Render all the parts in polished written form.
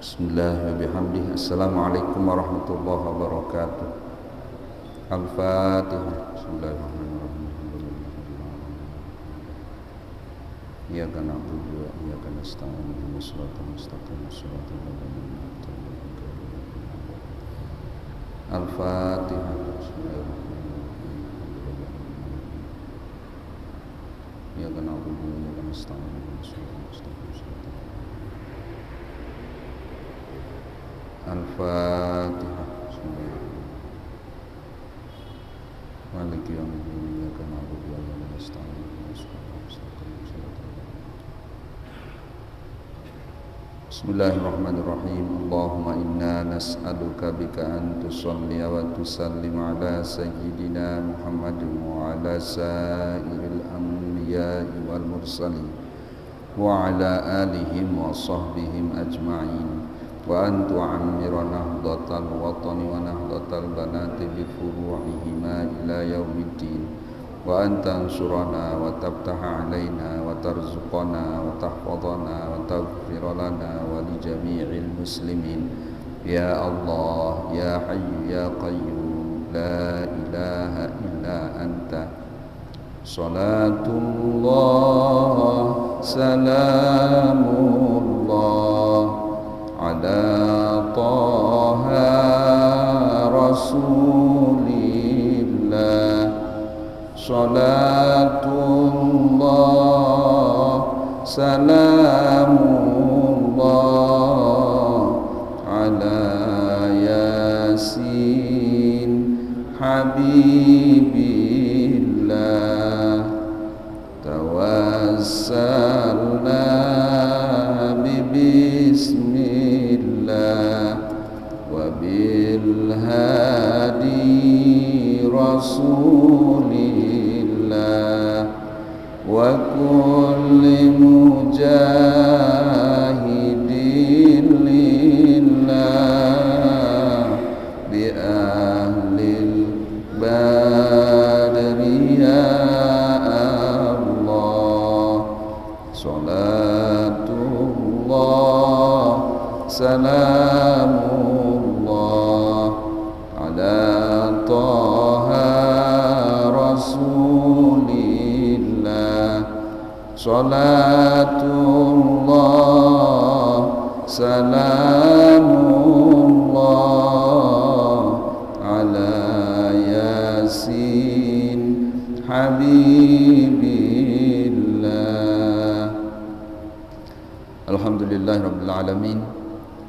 Bismillah wa bihamdihi. Assalamualaikum warahmatullahi wabarakatuh. Al-Fatihah. Bismillahirrahmanirrahim. Iyyaka na'budu wa iyyaka nasta'in. Ihdinas siratal mustaqim. Shiratal ladzina an'amta 'alaihim. Al-Fatihah. Bismillahirrahmanirrahim. Iyyaka na'budu wa iyyaka nasta'in. Ihdinas siratal mustaqim. Al-Fatihah. Maliki yaumiddin. Iyyaka na'budu wa iyyaka nasta'in. Bismillahirrahmanirrahim. Allahumma inna nas'aluka bika an tusalli wa tusallim ala sayyidina Muhammadin wa ala sa'iril anbiya'i wal mursalin wa ala alihim wa sahbihim ajma'in. Wa an tu'ammira nahdatal watani wa nahdatal banati bi furu'ihima ila yaumiddin. Wa an tansurana wa tabtaha alaina wa tarzuqana wa tahfadhana wa taghfir lana wa li jami'il muslimin. Ya Allah, ya Hayyu ya Qayyum, la ilaha illa anta. Salatullah, salamullah ala Taha Rasulillah. Salatullah, salamullah ala Yasin Habibillah. Tawassalna bismillah wa bil hadi rasulillah wa kulli mujahidin lillah bi ahlil badri ya Allah. Salatullah, salamullah ala Taha Rasulillah. Salatullah, salamullah ala Yasin Habibillah. Alhamdulillahi rabbil alamin.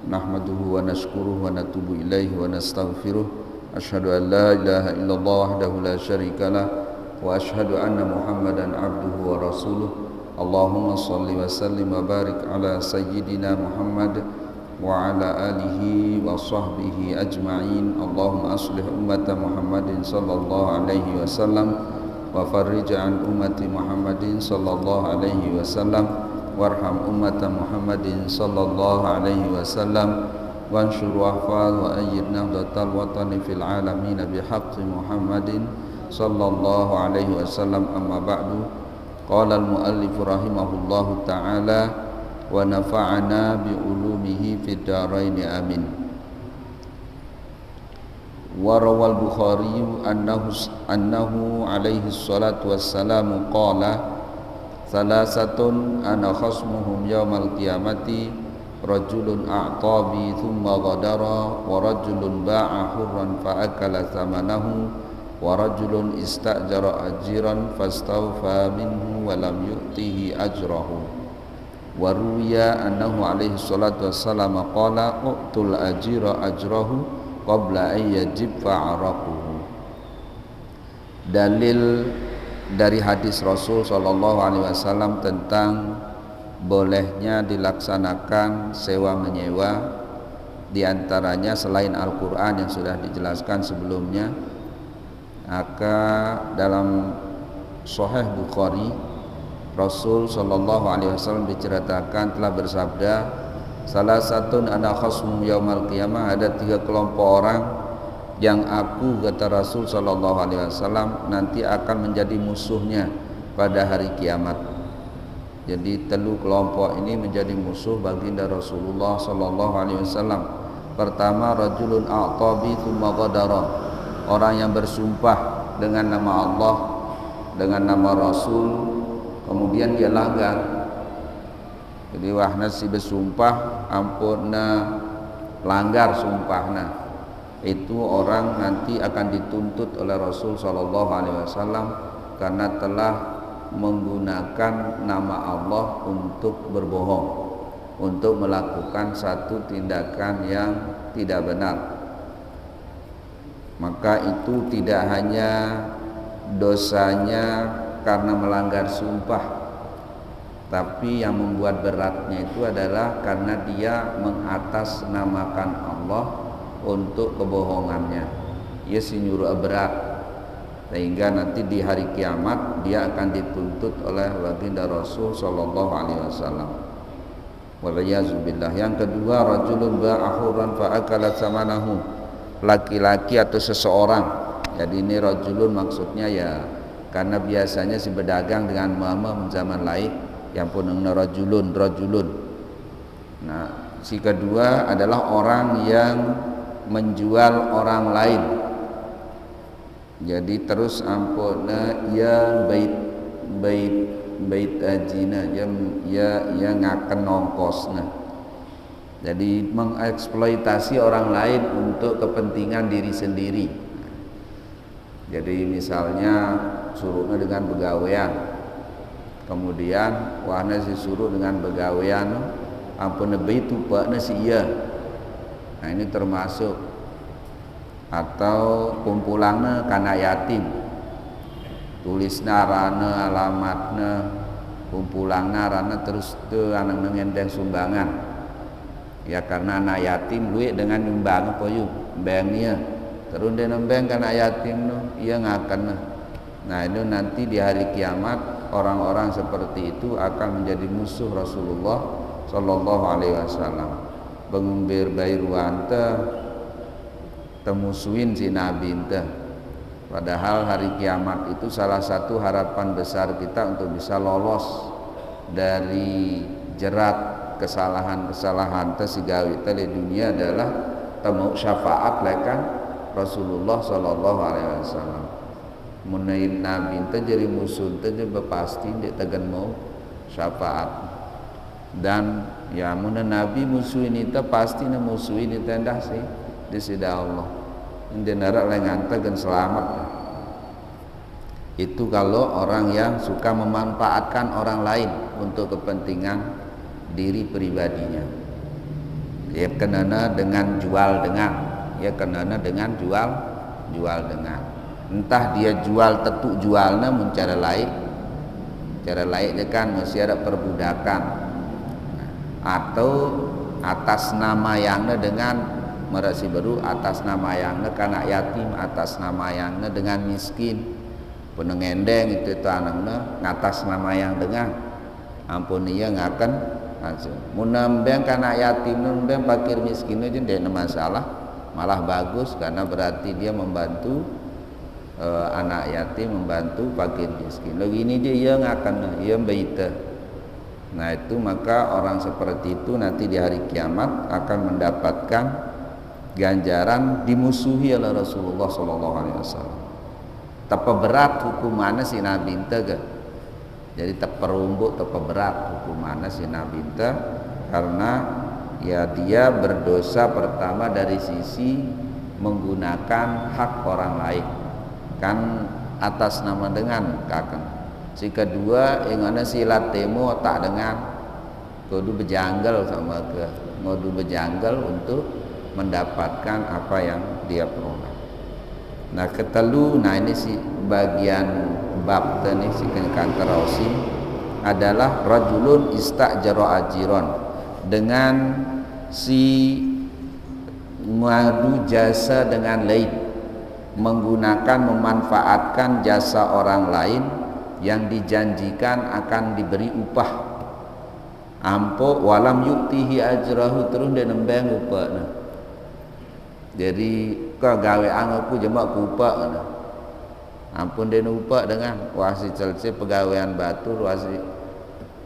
Nahmaduhu wa nashkuruhu wa natubu ilaihi wa nastaghfiruh. Ashhadu an la ilaha illallah wahdahu la syarikalah wa ashhadu anna Muhammadan abduhu wa rasuluh. Allahumma salli wa sallim wa barik ala sayyidina Muhammad wa ala alihi wa sahbihi ajma'in. Allahumma aslih ummata Muhammadin sallallahu alaihi wasallam wa farrij an ummati Muhammadin sallallahu alaihi wasallam warham ummata Muhammadin sallallahu alaihi wasallam wanshur wahfal wa ayyid nahdatal watani fil alamin bihaqqi Muhammadin sallallahu alaihi wasallam. Amma ba'du. Qala al-muallif rahimahullahu ta'ala wa nafa'ana bi ulumihi fid dharain amin. Wa rawal Bukhari annahu alaihi salatu wassalamu qala salasatun ana khasmuhum yaumal qiyamati rajulun a'tabi thumma ghadara wa rajulun ba'a hurran fa akala thamanahu wa rajulun istajara ajiran fastawfa minhu wa lam yu'tihi ajrahu. Wa ruwiya annahu alaihi salatu wassalam qala u'tul ajira ajrahu qabla an yajib fa'araquhu. Dalil dari hadis Rasul sallallahu alaihi wasallam tentang bolehnya dilaksanakan sewa menyewa, diantaranya selain Al-Quran yang sudah dijelaskan sebelumnya. Maka dalam Sahih Bukhari Rasul sallallahu alaihi wasallam diceritakan telah bersabda, salah satu ana khasmu yaumal qiyamah, ada 3 kelompok orang yang aku, kata Rasul sallallahu alaihi wasallam, nanti akan menjadi musuhnya pada hari kiamat. Jadi telu kelompok ini menjadi musuh baginda Rasulullah sallallahu alaihi wasallam. Pertama, rajulun a'tabi tsumma ghadara. Orang yang bersumpah dengan nama Allah, dengan nama Rasul, kemudian dia langgar. Jadi wahna si bersumpah ampuna langgar sumpahna. Itu orang nanti akan dituntut oleh Rasul sallallahu alaihi wasallam karena telah menggunakan nama Allah untuk berbohong, untuk melakukan satu tindakan yang tidak benar. Maka itu tidak hanya dosanya karena melanggar sumpah, tapi yang membuat beratnya itu adalah karena dia mengatasnamakan Allah untuk kebohongannya. Ia sinyuruh berat, sehingga nanti di hari kiamat dia akan dituntut oleh baginda Rasul sallallahu alaihi wasallam. Waliyazubillah. Yang kedua, rajulun ba'a hurran fa akalat samanahu. Laki-laki atau seseorang. Jadi ini rajulun maksudnya ya karena biasanya si berdagang dengan mama zaman lain yang pun rajulun. Nah, si kedua adalah orang yang menjual orang lain. Jadi terus ampuna ya bait ajina ya ngaken ongkosna. Jadi mengeksploitasi orang lain untuk kepentingan diri sendiri. Jadi misalnya suruhnya dengan begawean, kemudian wahna disuruh dengan begawean ampun bait upana si iya. Nah ini termasuk. Atau kumpulannya kana yatim, tulisna rana alamatna kumpulanna rana terus tu anak ngendeng sumbangan ya karena anak yatim duit dengan nyumbang apa yuk banknya terus dia nembeng kana yatim no ia ngakan. Nah itu nanti di hari kiamat orang-orang seperti itu akan menjadi musuh Rasulullah sallallahu alaihi wasallam. Pengumbir bayruanta temusuin si Nabi entah. Padahal hari kiamat itu salah satu harapan besar kita untuk bisa lolos dari jerat kesalahan-kesalahan tersigawi di dunia adalah temu syafaat lekan Rasulullah sallallahu alaihi wasallam. Munain Nabi entah jadi musuh entah jadi pasti dia tegan mau syafaat. Dan ya munain Nabi musuhin itu pasti musuhin itu endah sih di sisi Allah. Ini narak lengan tegan selamat. Itu kalau orang yang suka memanfaatkan orang lain untuk kepentingan diri pribadinya. Ya kenana dengan jual dengan, ya kenana dengan jual dengan. Entah dia jual tetuk jualnya mencara lain. Cara lain dia kan masih ada perbudakan. Atau atas nama yangnya dengan merasi baru atas nama yangnya kanak yatim, atas nama yangnya dengan miskin, penengendeng itu anaknya ngatas nama yang dengan ampun ia ngakan hasil munambeng kanak yatim nambeng fakir miskin aja tidak masalah, malah bagus karena berarti dia membantu anak yatim, membantu fakir miskin. Lagi ini dia ia ngakan ia baita. Nah itu maka orang seperti itu nanti di hari kiamat akan mendapatkan ganjaran dimusuhi oleh Rasulullah sallallahu alaihi wasallam. Tapa berat hukumannya si Nabi ente. Jadi teperumbuk tapa berat hukumannya si Nabi ente karena ya dia berdosa pertama dari sisi menggunakan hak orang lain kan atas nama dengan kakek. Si kedua yang mana silat temo tak dengan kudu bejanggal sama ke kudu bejanggal untuk mendapatkan apa yang dia peroleh. Nah ketelu, nah ini si bagian bab tadi si kantarausi adalah rajulun istajara ajiron, dengan si mengadu jasa dengan lain, menggunakan memanfaatkan jasa orang lain yang dijanjikan akan diberi upah. Ampo walam yuktihi ajrahu terus dia nembeng upah. Jadi kau gawe anakku jemak kupak nah. Ampun dia upah dengan wasi celce pegawaian batu wasi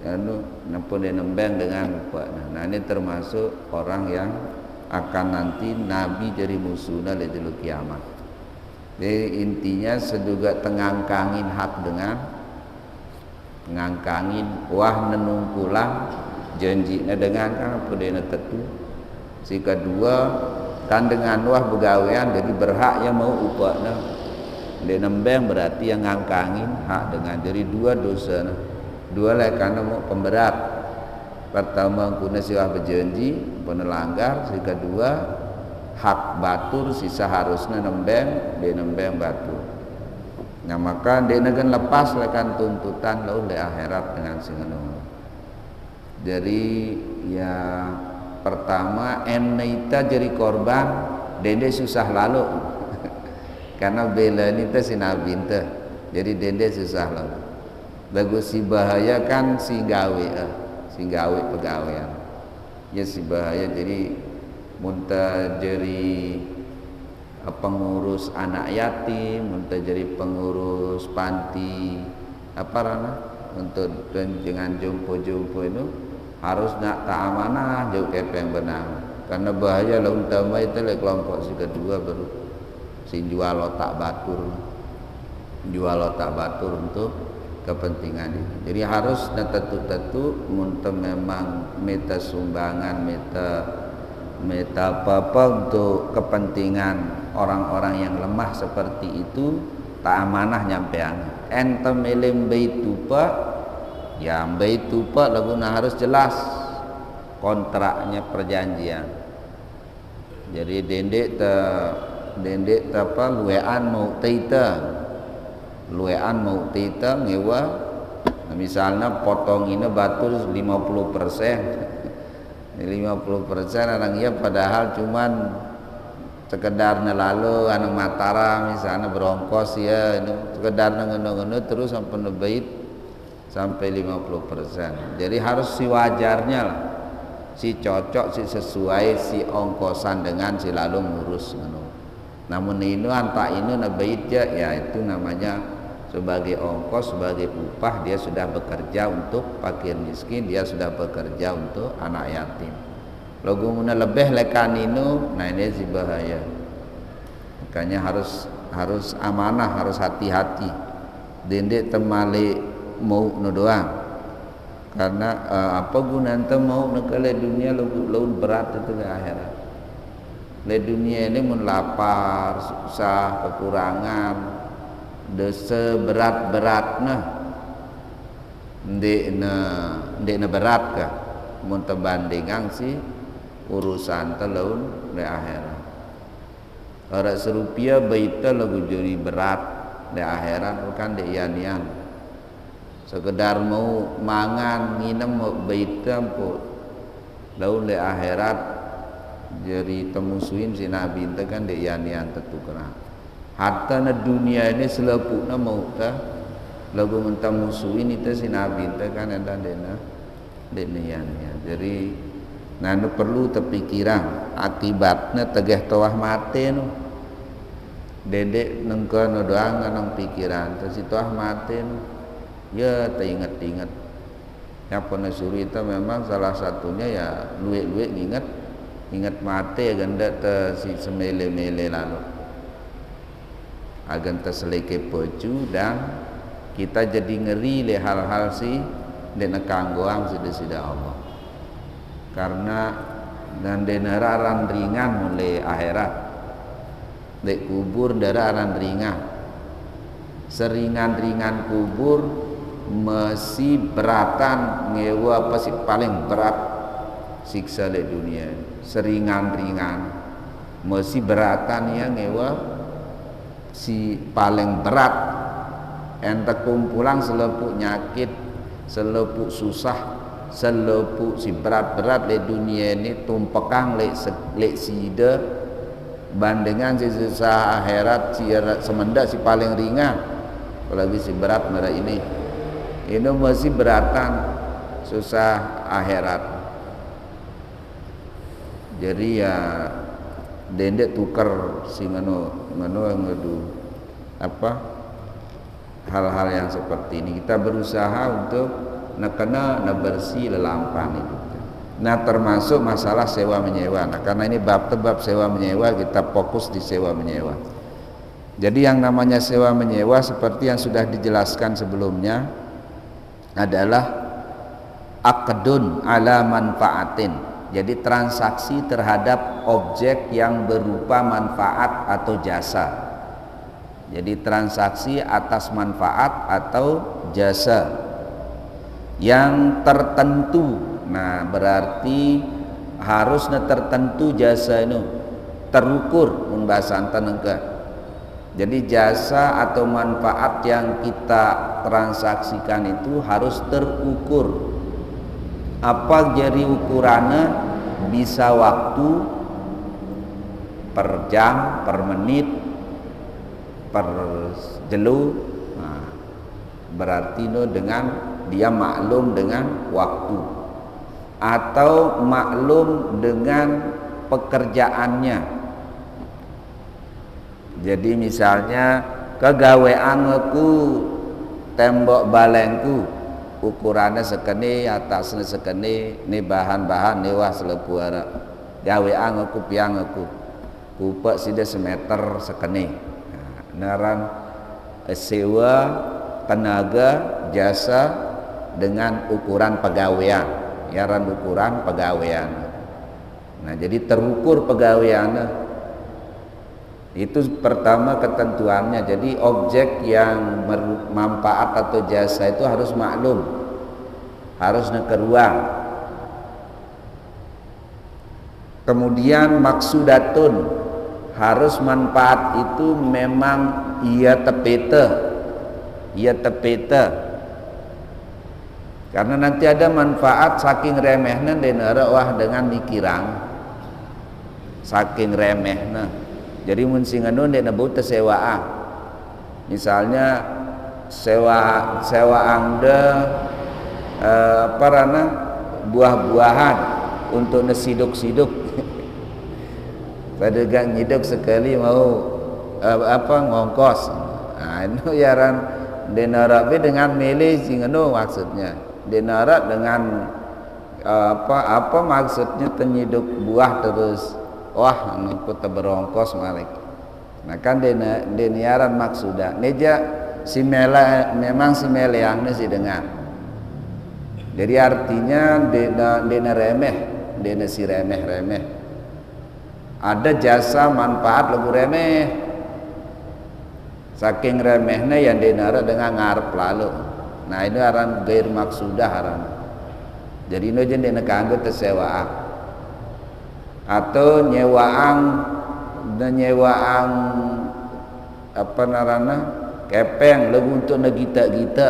nampa dia nembeng dengan upah. Nah ini termasuk orang yang akan nanti Nabi jadi musuhnya di julu kiamat. Jadi intinya seduga tengangkangin hak dengan ngangkangin wah nenungkulang janjinya dengan kan apa dia tetu. Si kedua kan dengan wah begawean jadi berhak yang mau upahnya. Dia nembeng berarti yang ngangkangin hak dengan jadi dua dosa. Dua lah karena mau pemberat. Pertama kuna siwah berjanji penelanggar, si kedua hak batur sisa harusnya nembeng dia nembeng batur. Nah maka dia negan lepas lekan tuntutan lalu le akhirat dengan singenung. Jadi ya pertama enaita jadi korban dende susah lalu karena bela ini teh si Nabi teh jadi dende susah lalu. Lagu si bahaya kan si gawe pegawaian ya si bahaya jadi muntah jadi pengurus anak yatim, muntah jadi pengurus panti apa rana untuk dengan jumpo-jumpo itu harus nak tak amanah jauh kepeng benar karena bahaya lah utama itu le kelompok si kedua baru si jual otak batur untuk kepentingan itu. Jadi harus tentu muntah memang meta sumbangan meta apa untuk kepentingan orang-orang yang lemah seperti itu tak amanah nyampean ente melem baitupa ya baitupa laguna harus jelas kontraknya perjanjian. Jadi dendek apa luean mau tita ngewa misalnya potong ini batur 50%. 50% orang iya padahal cuman sekedar lalu anu Mataram misalnya berongkos ya sekedar ngono terus sampai nebait sampai 50%. Jadi harus si wajarnya lah. Si cocok si sesuai si ongkosan dengan si lalu ngurus ngono. Namun ini anta ini nebait ya itu namanya sebagai ongkos, sebagai upah dia sudah bekerja untuk fakir miskin, dia sudah bekerja untuk anak yatim. Logo muna lebih lekan inu, nah ini sih bahaya. Makanya harus amanah, harus hati-hati. Dendek temali mau doang. Karena apa gunanya mau nekale dunia laun berat itu ke akhirat. Le dunia ini mun lapar, susah, kekurangan, dosa berat-beratna ndekna berat ka mun tebandingan si urusan teleun di akhirat. Ora serupiah baita lagu jadi berat di akhirat bukan di ian-ian. Sekedar mau mangan nginem mau baita pun laun di akhirat jadi temusuin si Nabi itu kan di ian-ian tetukeran. Harta na dunia ini selepukna mau ta lagu mentang musuhin itu si Nabi itu kan ada dena ya. Jadi nanu perlu terpikiran akibatnya tegeh tawah mati nu dedek nengko doang nang pikiran terus tawah mati nu ya teringat yang pernah suruh itu memang salah satunya ya luwe ingat mati ganda si semele-mele lalu agan terseleke peju dan kita jadi ngeri le hal-hal si dena kanggoang sida Allah karena dan dena raran ringan mulai akhirat dek kubur dararan ringan seringan-ringan kubur masih beratan ngewa apa sih paling berat siksa le dunia seringan-ringan masih beratan ya ngewa si paling berat ente kumpulan selepuk nyakit selepuk susah selepuk si berat-berat le dunia ini tumpekang le sida bandingan si susah akhirat si semenda si paling ringan apalagi si berat mereka ini masih beratan susah akhirat. Jadi ya dendek tukar si nganu yang ngedu apa hal-hal yang seperti ini kita berusaha untuk kena bersih lelampan itu. Nah termasuk masalah sewa menyewa. Nah karena ini bab sewa menyewa, kita fokus di sewa menyewa. Jadi yang namanya sewa menyewa seperti yang sudah dijelaskan sebelumnya adalah aqdun ala manfaatin. Jadi transaksi terhadap objek yang berupa manfaat atau jasa. Jadi transaksi atas manfaat atau jasa yang tertentu. Nah berarti harusnya tertentu jasa itu terukur membahasan tenengke. Jadi jasa atau manfaat yang kita transaksikan itu harus terukur. Apa jadi ukurannya? Bisa waktu, per jam, per menit, per jelu. Nah, berarti itu dengan dia maklum dengan waktu atau maklum dengan pekerjaannya. Jadi misalnya kegaweanku tembok balengku ukurannya sekene, atasnya sekene, ini bahan-bahan ini wah selepuara gaweanku piangaku kupek sida semeter sekene. Nah, naran sewa tenaga jasa dengan ukuran pegawaian. Yaran ukuran pegawaian. Nah jadi terukur pegawaiannya. Itu pertama ketentuannya. Jadi objek yang bermanfaat atau jasa itu harus maklum, harus nekeruang. Kemudian maksudatun, harus manfaat itu memang ia tepete, karena nanti ada manfaat saking remehna denara wah dengan mikirang saking remehna. Jadi mun sing anu dena beuta sewaan. Misalnya sewa anda buah-buahan untuk nesiduk-siduk. Pada gang nyiduk sekali mau ngongkos. Nah, itu yaran denara dengan mele sing anu maksudnya. Denara dengan apa maksudnya tenyiduk buah terus wah aku berongkos malik. Nah kan deniaran maksudnya neja si mela memang si meleangnya si dengan. Jadi artinya dena remeh, dena si remeh. Ada jasa manfaat lebih remeh. Saking remehnya yang denara dengan ngarep lalu. Nah ini aran gair maksudah aran. Jadi ini jadi nekanggo tersewaan atau nyewaan apa narana kepeng lebih untuk negita-gita.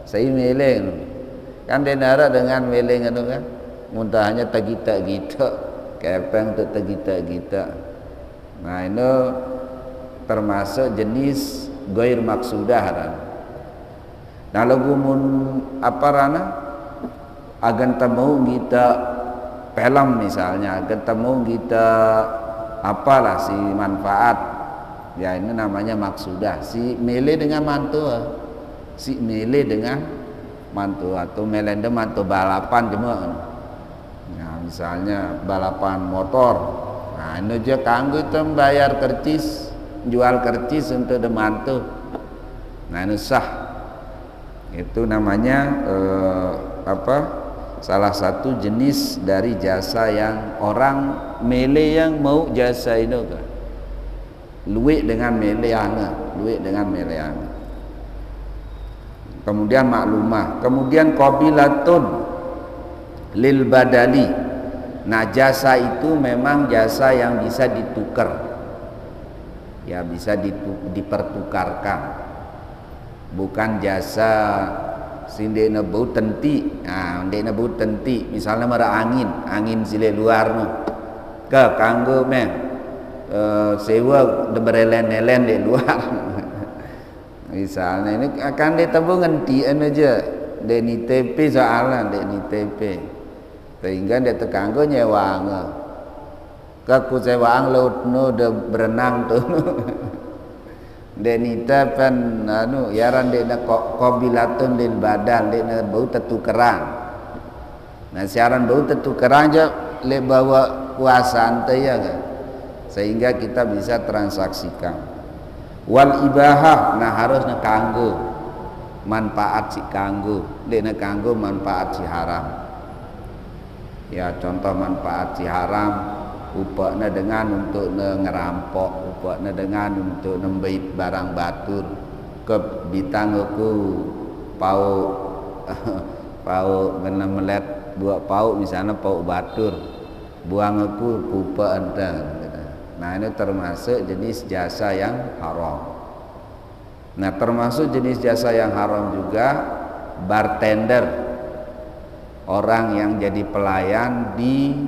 Saya meleng kan denara dengan meleng itu kan muntahnya tegita-gita kepeng untuk tegita-gita. Nah ini termasuk jenis gair maksudah aran. Nah lagu mun apa rana agan temu kita film misalnya, agan temu kita apalah si manfaat, ya ini namanya maksudah. Si mele dengan mantu, si mele dengan mantu atau melende mantu balapan cuma. Nah misalnya balapan motor, nah ini aja kanggo itu bayar kercis, jual kercis untuk demantu. Nah ini sah. Itu namanya salah satu jenis dari jasa yang orang mele yang mau jasa itu kan luwek dengan meleana. Kemudian maklumah, kemudian qabilatun lil badali. Nah jasa itu memang jasa yang bisa ditukar, ya bisa dipertukarkan. Bukan jasa sindena bau tenti. Nah, ndena bau tenti misalnya mara angin sile luar no. Ke kanggo sewa de berelen-elen di luar. Misalnya ini akan ditabung ngentian aja deni TP soalnya deni TP. Sehingga dia tekanggo nyewang. Ke ku sewang laut no de berenang tuh. denita pan anu yaran dena qabilatun lil badan dena bau tetukeran. Nah siaran bau tetukeran aja le bawa kuasaan teh ya kan. Sehingga kita bisa transaksikan. Wal ibahah nah harusnya kanggo manfaat si kanggo dena kanggo manfaat si haram. Ya contoh manfaat si haram upakna dengan untuk ngerampok, upakna dengan untuk nembait barang batur ke bitangeku pau pau kena melet buat pau misalnya pau batur buang aku pupa ente. Nah ini termasuk jenis jasa yang haram. Nah termasuk jenis jasa yang haram juga bartender, orang yang jadi pelayan di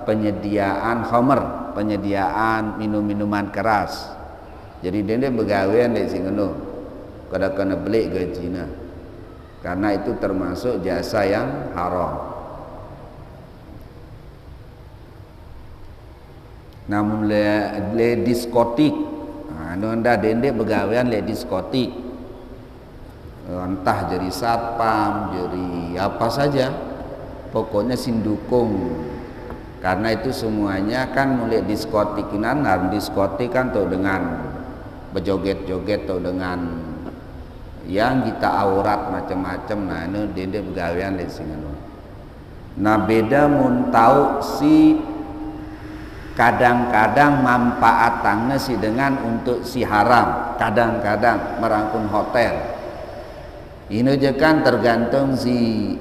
penyediaan khamr, penyediaan minum-minuman keras. Jadi dia begawean di singeno kada kena beli gajina. Karena itu termasuk jasa yang haram. Namun le diskotik, anda dende begawean le diskotik, entah jadi satpam, jadi apa saja, pokoknya sindukung. Karena itu semuanya kan mulai diskotik diskotik kan tuh dengan berjoget-joget tuh dengan yang kita aurat macam-macam. Nah ini dende begawean le singano. Nah beda mun tahu si kadang-kadang manfaatnya si dengan untuk si haram, kadang-kadang merangkul hotel. Ini aja kan tergantung si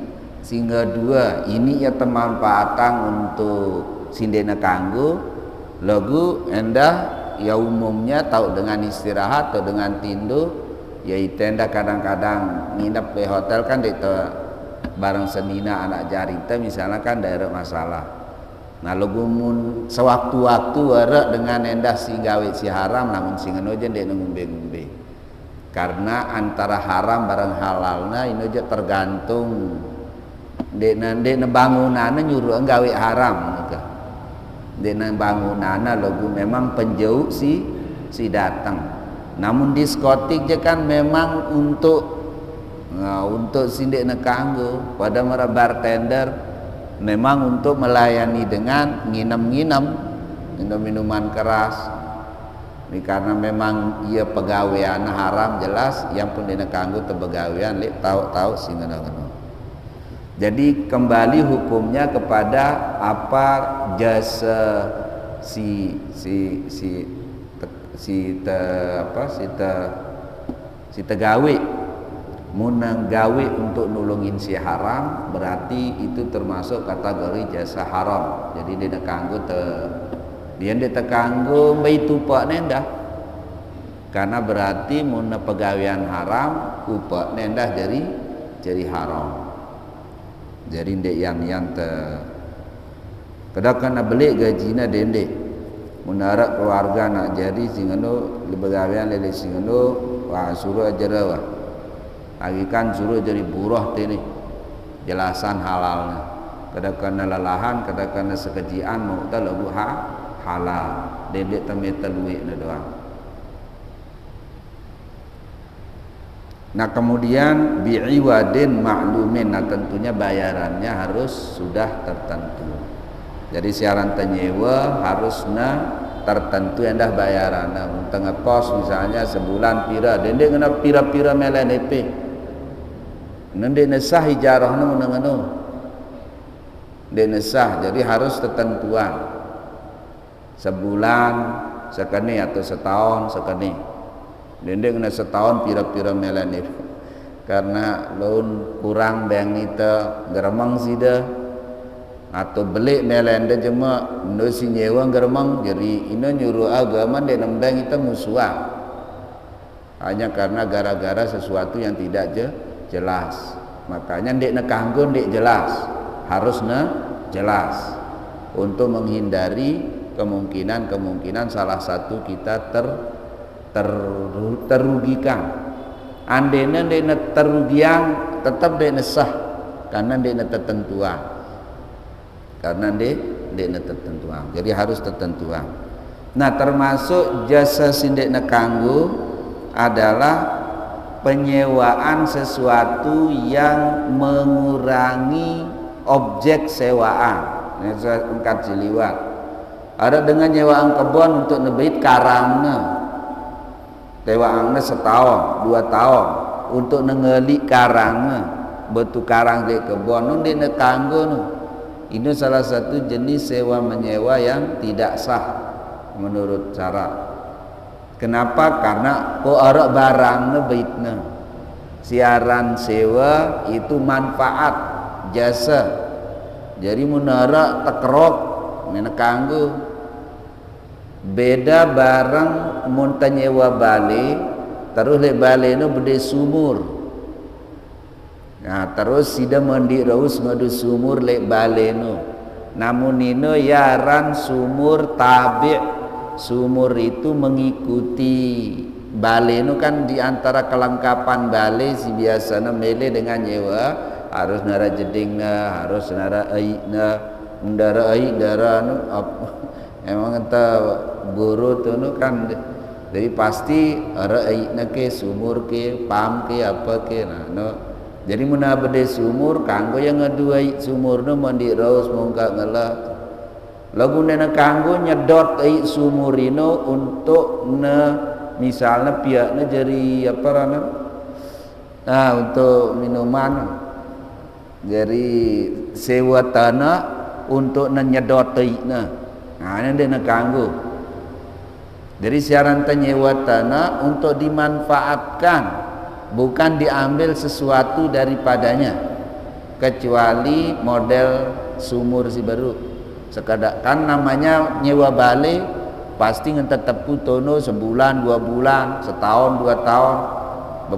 sehingga dua ini ya manfaatan untuk sindena kanggo lagu endah ya umumnya tahu dengan istirahat atau dengan tindu ya itenda kadang-kadang nginep di hotel kan di bareng senina anak jarita misalnya kan daerah masalah. Nah lugumun sewaktu-waktu warak dengan endah si gawe si haram namun si ngenojen dia ngumbe-ngumbe. Karena antara haram barang halalna ini aja tergantung dek bangunannya nyuruh gawe haram gitu. Dek bangunannya lagu memang penjauh si datang. Namun diskotik je kan memang untuk sindik nekanggo pada mara bartender memang untuk melayani dengan nginem minuman keras. Ini karena memang ia pegawaian haram jelas yang pun dina kanggo tebegawaian lek tahu singena-ngena. Jadi kembali hukumnya kepada apa jasa si tegawe mun gawe untuk nulungin si haram berarti itu termasuk kategori jasa haram. Jadi dia kanggo dia kanggo mbay tupak nendah karena berarti mun pegawaian haram upak nendah jadi haram. Jadi ndek yang kadang beli gajina dende menara keluarga nak jadi singendo begawean lele singendo wah suruh aja wah lagi kan suruh jadi buruh ini jelasan halalnya kadang lelahan kadang sekejian mau lagu halal dede temetel duit doang. Nah kemudian bi'iwadin ma'lumin, nah tentunya bayarannya harus sudah tertentu. Jadi siaran tenyewa harusnya tertentu endah bayaran. Nah tengah kos misalnya sebulan pira, dende kena pira-pira melenepe. Nende nesah hijarahna menengano. Dende nesah, jadi harus ketentuan. Sebulan sekene atau setahun sekene. Dende kena setahun pira-pira melanif. Karena laun kurang bang nita geremang sida atau beli melanda cuma nusi nyewa geremang jadi ino nyuruh agama dan nembang kita musuah hanya karena gara-gara sesuatu yang tidak jelas. Makanya ndek nekanggo ndek jelas, harusnya jelas untuk menghindari kemungkinan salah satu kita terugikan. Andainya ndek terugian tetap ndek nesah karena ndek tertentuan. Karena ndek tertentuan. Jadi harus tertentuan. Nah, termasuk jasa sindikna kanggo adalah penyewaan sesuatu yang mengurangi objek sewaan. Ini saya angkat jeliwat. Ada dengan nyewaan kebun untuk nebit karangna. Sewaannya setahun, 2 tahun untuk nengelik karangna. Betu karang di kebun nun di nekanggo nu. Ini salah satu jenis sewa menyewa yang tidak sah menurut cara. Kenapa? Karena ko arak barangnya baitna. Siaran sewa itu manfaat jasa. Jadi munara tekerok menekanggo. Beda barang mun nyewa bale, terus le bale no bede sumur. Nah, terus sida mandi raus ngadu sumur le bale no. Namun ino yaran sumur tabi'. Sumur itu mengikuti bale no kan diantara kelengkapan bale si biasana mele dengan nyewa harus nara jedingna, harus nara aikna, ndara aik dara no emang enta guru tu no kan jadi pasti ara aikna ke sumur ke pam ke apa ke nah no. Jadi mun bede sumur kanggo yang ngadu aik sumur no mandi raus mongka ngalah lagu nena kanggo nyedot aik sumur ino untuk ne misalnya pihaknya jadi apa rana nah untuk minuman jadi sewa tanah untuk nyedot aik nah ini dia nak kanggo. Jadi siaran nyewa tanah untuk dimanfaatkan, bukan diambil sesuatu daripadanya, kecuali model sumur si baru. Sekadar kan namanya nyewa bale, pasti tetap tono sebulan, 2 bulan, setahun, 2 tahun.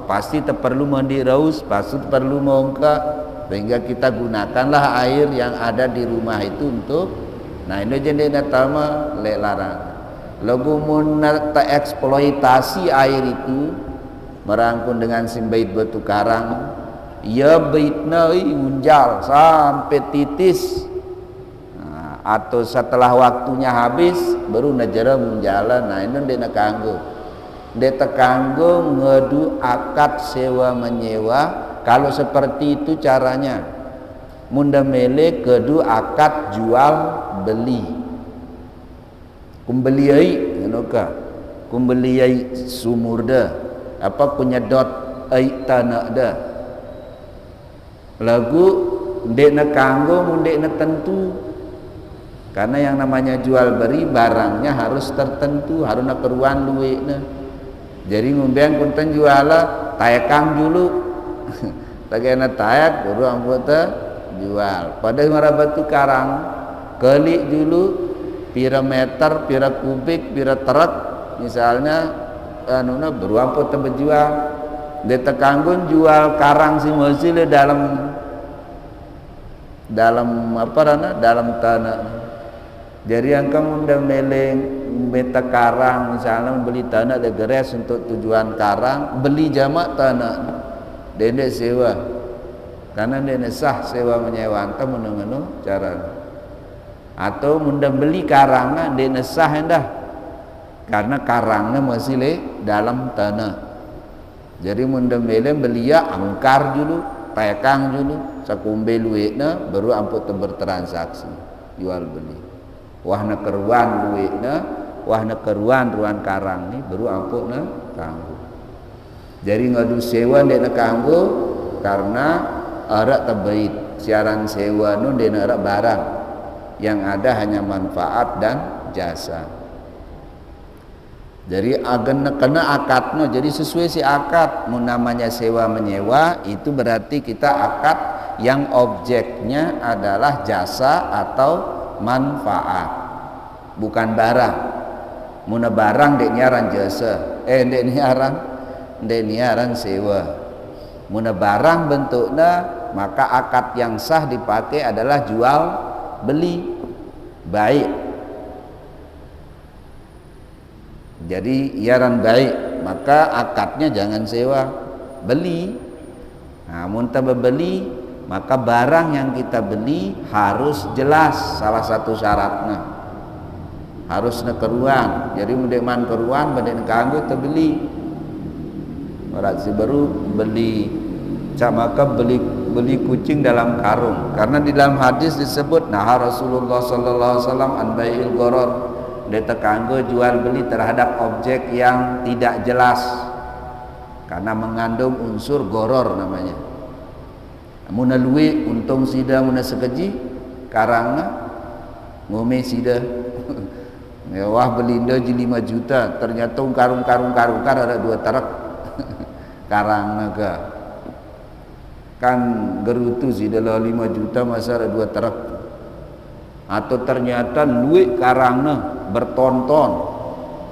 Pasti perlu mandi raus, pasti perlu mongka, sehingga kita gunakanlah air yang ada di rumah itu untuk nah ini jadi natama lek larang. Lagu mun eksploitasi air itu merangkun dengan simbait batu karang, ya baitna unjal sampai titis. Nah, atau setelah waktunya habis baru najara munjalan. Nah ini dia nak kanggo. Dia tekanggo ngedu akad sewa menyewa. Kalau seperti itu caranya. Munda mele kedu akad jual beli kumbeliai ngonoka kumbeliai sumur dah apa kunyedot ai tanah dah lagu ndek na kanggo mundek na tentu karena yang namanya jual beli barangnya harus tertentu harus nak keruan duitna jadi ngombean kunten juala tayakang dulu tagana tayak baru anggota jual pada marah batu karang kelik dulu pira meter pira kubik pira truk misalnya anuna beruang pot jual dia tekanggun jual karang si masih dalam apa rana dalam tanah jadi yang kamu udah meleng beta karang misalnya beli tanah ada geres untuk tujuan karang beli jamak tanah dendek sewa karena dia sah sewa menyewa anta menunggu cara atau munda beli karangnya dia sah hendah karena karangnya masih le dalam tanah jadi munda melem belia angkar dulu pekang dulu sakumbe luitna baru amput bertransaksi jual beli wahna keruan luitna wahna keruan ruan karang ni baru amput na kanggo jadi ngadu sewa dia na kanggo karena arak terbait siaran sewa nu dena arak barang yang ada hanya manfaat dan jasa jadi agen kena akadnya jadi sesuai si akad mun namanya sewa menyewa itu berarti kita akad yang objeknya adalah jasa atau manfaat bukan barang mun barang dek nyaran jasa dek nyaran sewa mun barang bentuknya maka akad yang sah dipakai adalah jual beli baik jadi iaran baik maka akadnya jangan sewa beli namun tambah beli maka barang yang kita beli harus jelas salah satu syaratnya harus na keruan. Jadi mendek man keruan mendek kanggo terbeli. Orang si baru beli, cak maka beli kucing dalam karung. Karena di dalam hadis disebut nah Rasulullah sallallahu alaihi wasallam an bai'il gharar, dia kanggo jual beli terhadap objek yang tidak jelas karena mengandung unsur goror namanya. Muna luwe untung sida muna sekeji karangna ngome sida mewah belindo ji 5 juta ternyata karung ada 2 truk karangna kan gerutu sida 5 juta masa ada 2 truk atau ternyata luwe karangna bertonton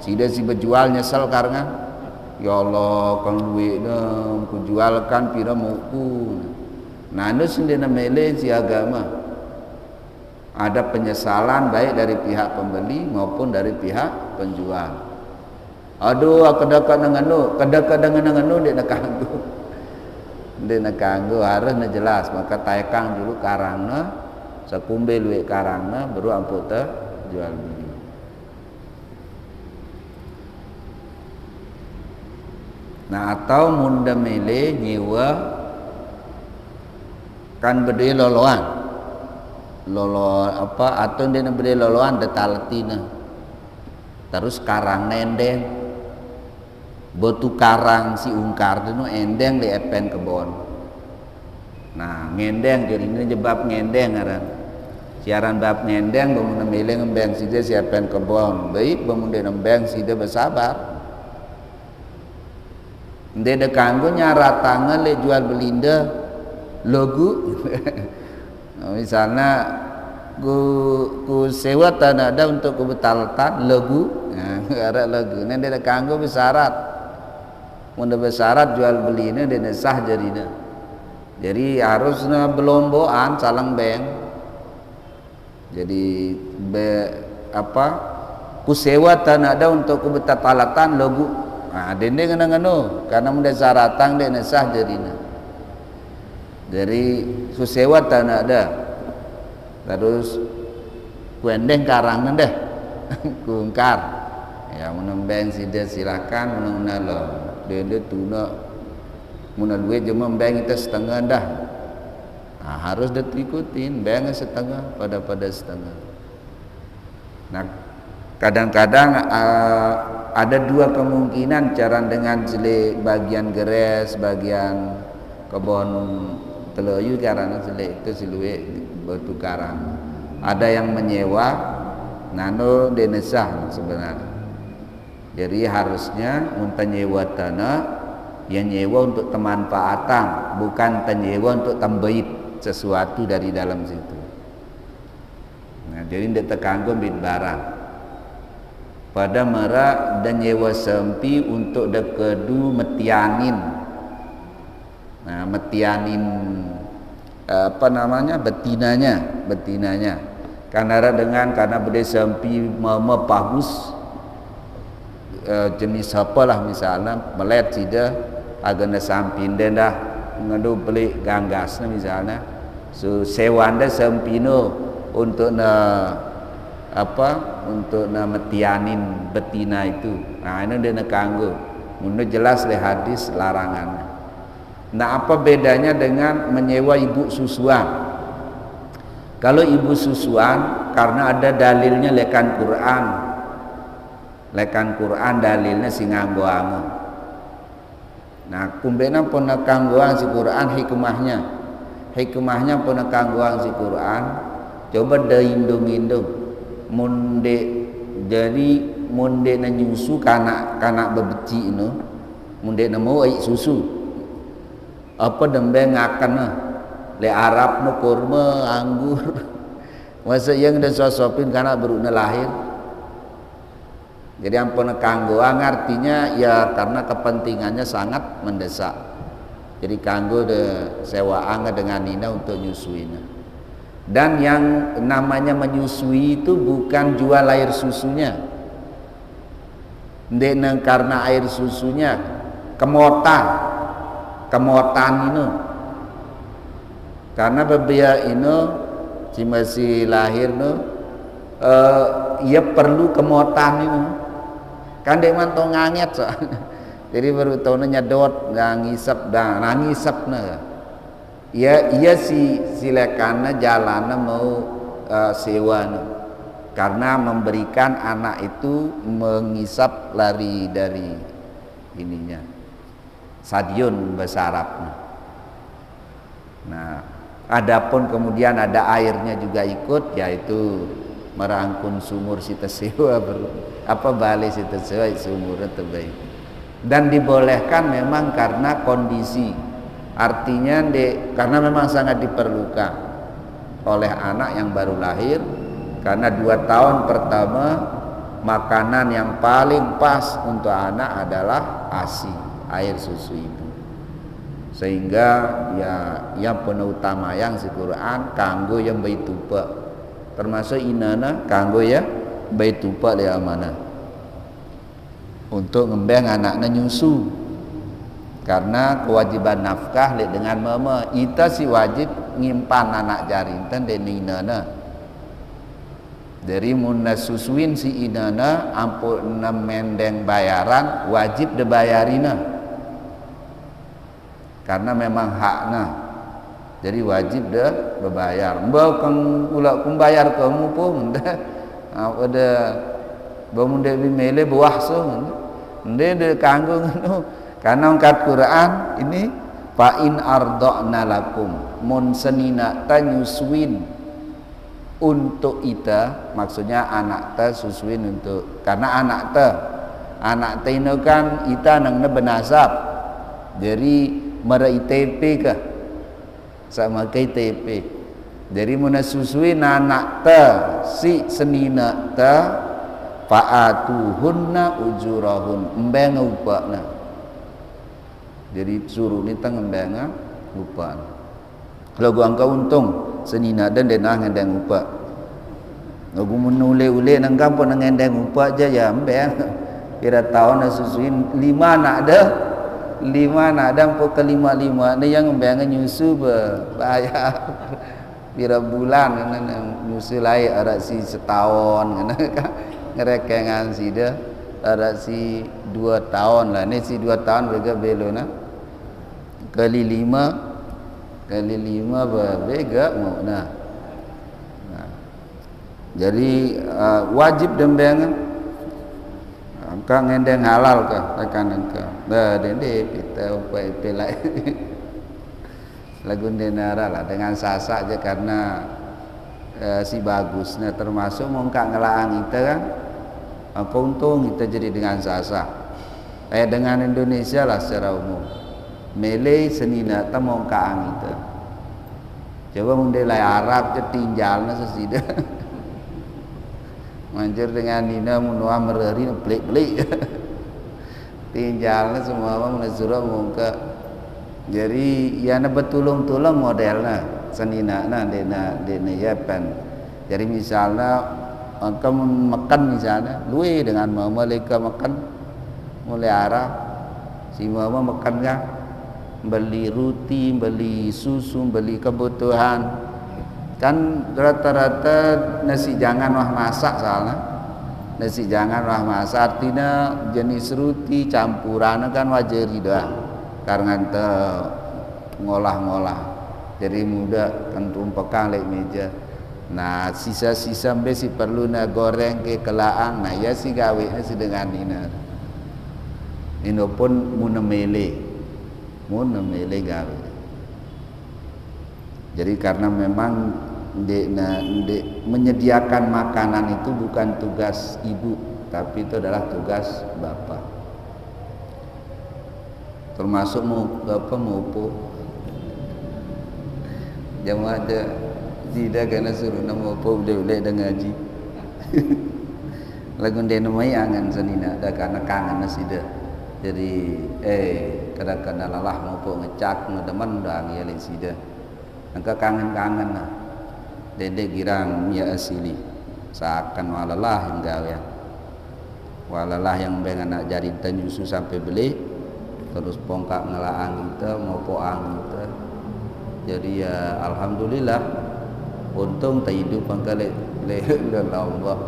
sida si berjual nyesel karangan ya Allah kan luwe ku jualkan pira mauku. Nah itu sendiri mele si agama ada penyesalan baik dari pihak pembeli maupun dari pihak penjual. Aduh kedekat dengan nu dia nak kanggo harus jelas maka taekang dulu karangna sekumbe luwek karangna baru ampun teh jual beli. Nah atau munda mele nyewa kan bede loloan atau dia bede loloan detaletina terus karang nendeng botu karang si ungkar itu endeng di epen kebon. Nah ngendeng jadi ini jebab ngendeng aran siaran bab ngendeng bangun milih ngembeng sida si epen kebon baik bangun dia nembeng sida bersabar dia kanggo nyarat tangan le jual belinda logo misalnya ku sewa tanah ada untuk ku betalkan logo ada logo nanti ada kanggo bersyarat mun bersyarat jual beli ini dia sah jadinya jadi harusnya belomboan salang bank jadi ku sewa tanah ada untuk ku betalkan logo nah dende ngano karena mun syaratan dia sah jadinya dari susewa tanah ada terus kuendeng karang nendeh kungkar ya menembeng sida silakan menunalo dende tuna mun duit je membeng itu setengah dah nah, harus diikutin beng setengah pada setengah. Nah kadang-kadang ada 2 kemungkinan cara dengan jelek bagian geres bagian kebon teloyu karena selek itu siluwe batu karang ada yang menyewa nano denesah sebenarnya jadi harusnya untuk nyewa tanah yang nyewa untuk kemanfaatan bukan penyewa untuk tambahit sesuatu dari dalam situ. Nah jadi tidak terkanggu bid barang pada merak dan nyewa sempi untuk dekedu metianin. Nah, metianin betinanya karena bede sampi bagus jenis apalah misalnya melet sida agana sampin dah ngadu beli ganggasna misalnya so sewanda sampino untuk metianin betina itu nah ini dia kanggo mun jelas le hadis larangan. Nah apa bedanya dengan menyewa ibu susuan? Kalau ibu susuan karena ada dalilnya lekan Quran dalilnya si nganggoang. Nah kumbena pun kanggoang si Quran hikmahnya pun kanggoang si Quran coba deindung-indung munde jadi munde na nyusu kana bebeci ino munde na mau ai susu apa dembeng akan le Arab no kurma anggur masa yang dan sosopin karena baru lahir jadi ampun kanggoang artinya ya karena kepentingannya sangat mendesak jadi kanggo de sewaan dengan Nina untuk nyusuin dan yang namanya menyusui itu bukan jual air susunya ndek karena air susunya kemotan ini karena bebia ini si masih lahir no ia perlu kemotan itu kan dia mantau nganget soalnya jadi baru tahu nyedot ngisep dah ngisep nah ia si silakan jalan mau sewa nih. Karena memberikan anak itu mengisap lari dari ininya stadion bahasa Arabnya. Nah, adapun kemudian ada airnya juga ikut, yaitu merangkun sumur si tersewa balik si tersewa sumurnya terbaik. Dan dibolehkan memang karena kondisi, artinya karena memang sangat diperlukan oleh anak yang baru lahir. Karena 2 tahun pertama makanan yang paling pas untuk anak adalah ASI, air susu ibu. Sehingga ya yang penutama yang si Quran kanggo yang bayi tupa. Termasuk inana kanggo ya bayi tupa dia mana. Untuk ngembang anaknya nyusu. Karena kewajiban nafkah dengan mama, kita si wajib ngimpan anak jarintan dan inana. Dari munas susuin si inana ampun mendeng bayaran wajib dibayarina karena memang hakna jadi wajib deh berbayar mbak kang pula kumbayar kamu pun ada bamunde bimele buah so de kanggo karena angkat Quran ini fa in arda'na lakum mun senina tanyuswin untuk ita maksudnya anak ta susuin untuk karena anak ta ini kan ita nangna benasab jadi mara ITP kah sama ke ITP jadi muna susuin anak ta si senina ta fa'atuhunna ujurahun embeng upana jadi suruh ni tang embeng upana kalau gua angka untung senina dan denah ngendeng upa aku menule-ule nang kampung nang ngendeng upa aja ya mbeng kira tahun dah susuin 5 nak ada pok ke 5 ni yang mbeng nyusu bahaya kira bulan nyusu lai ada si setahun ngerekengan si dia ada si 2 tahun lah ni si 2 tahun juga belona kali 5 berbeza mau nah jadi wajib dembeng angka ngendeng halal kah tekan angka dah dende kita upai pelai lagu denara lah dengan sasak aja karena si bagusnya termasuk mongkak ngelaang kita kan apa untung kita jadi dengan sasak dengan Indonesia lah secara umum Malay senina ta mongkaang itu. Coba mundelai Arab je tinggalna sesida. Manjur dengan nina munua mereri pelik-pelik. Tinggalna semua apa mun surah mongka. Jadi ya na betulung-tulung modelna senina na dena yapan. Jadi misalnya kamu makan misalnya, luwe dengan mama leka makan mulai Arab. Si mama makan kan beli roti, beli susu, beli kebutuhan kan rata-rata nasi jangan wah masak soalnya nasi jangan wah masak artinya jenis roti campuran kan wajar dah karena ngolah-ngolah jadi muda kan tumpekang lek meja nah sisa-sisa besi perlu na goreng ke kelaang nah ya si gawe si dengan ini pun munemele gawe. Jadi karena memang menyediakan makanan itu bukan tugas ibu, tapi itu adalah tugas bapak. Termasuk mupo. Jamaah ada tidak kena suruh nama mupo udah ngaji. Lagu dia namai angan senina ada karena kangen sida. Jadi kadang-kadang lalah mau ngecak ngedemen dah ngialin sida angka kangen-kangen lah dede girang ya asili seakan walalah yang gawe walalah yang dengan anak jadi nyusu sampai beli terus pongkak ngelaang kita mau poang kita jadi ya alhamdulillah untung tak hidup angka la ilaha illallah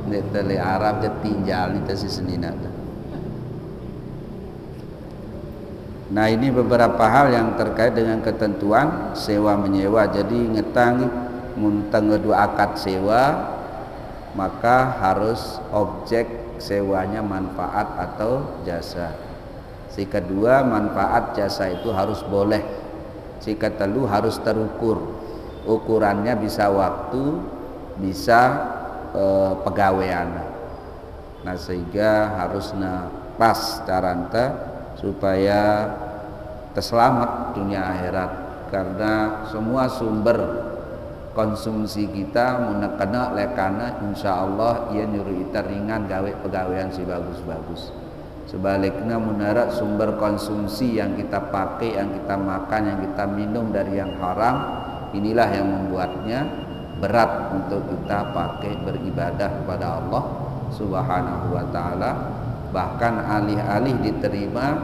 nek tele Arab je tinjal itu senina. Nah, ini beberapa hal yang terkait dengan ketentuan sewa menyewa. Jadi ngetang munteng dua akad sewa, maka harus objek sewanya manfaat atau jasa. Si kedua, manfaat jasa itu harus boleh. Si ketelu harus terukur. Ukurannya bisa waktu, bisa pegawaian. Nah, sehingga harusnya pas caranta supaya terselamat dunia akhirat, karena semua sumber konsumsi kita munakana lekana insyaallah ia nyuruh kita ringan gawe pegawaian si bagus-bagus. Sebaliknya menara sumber konsumsi yang kita pakai, yang kita makan, yang kita minum dari yang haram, inilah yang membuatnya berat untuk kita pakai beribadah kepada Allah Subhanahu wa taala. Bahkan alih-alih diterima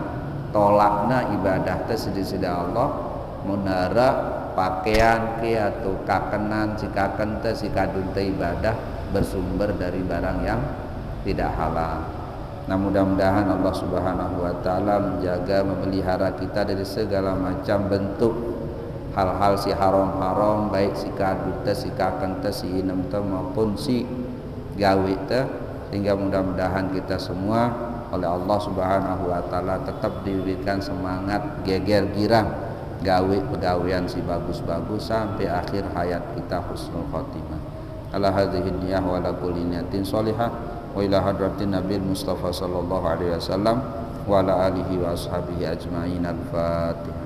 tolakna ibadah teh sedih-sedih Allah munara pakaian ke atau kakenan si kaken teh si kadun teh ibadah bersumber dari barang yang tidak halal. Nah, mudah-mudahan Allah Subhanahu wa taala menjaga memelihara kita dari segala macam bentuk hal-hal si haram-haram, baik si kadun teh si kaken teh si inem teh maupun si gawe teh, sehingga mudah-mudahan kita semua oleh Allah Subhanahu wa taala tetap diberikan semangat geger girang gawe pegawaian si bagus-bagus sampai akhir hayat kita husnul khotimah. Ala hadhihi niyyah wa ala kulli niyatin shalihah wa ila hadratin Nabi Mustafa sallallahu alaihi wasallam wa ala alihi wa ashabihi ajmain. Al-Fatihah.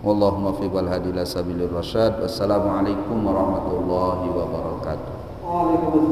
Wallahumma fi wal hadi la sabilir rasyad. Wassalamualaikum warahmatullahi wabarakatuh. Waalaikumsalam.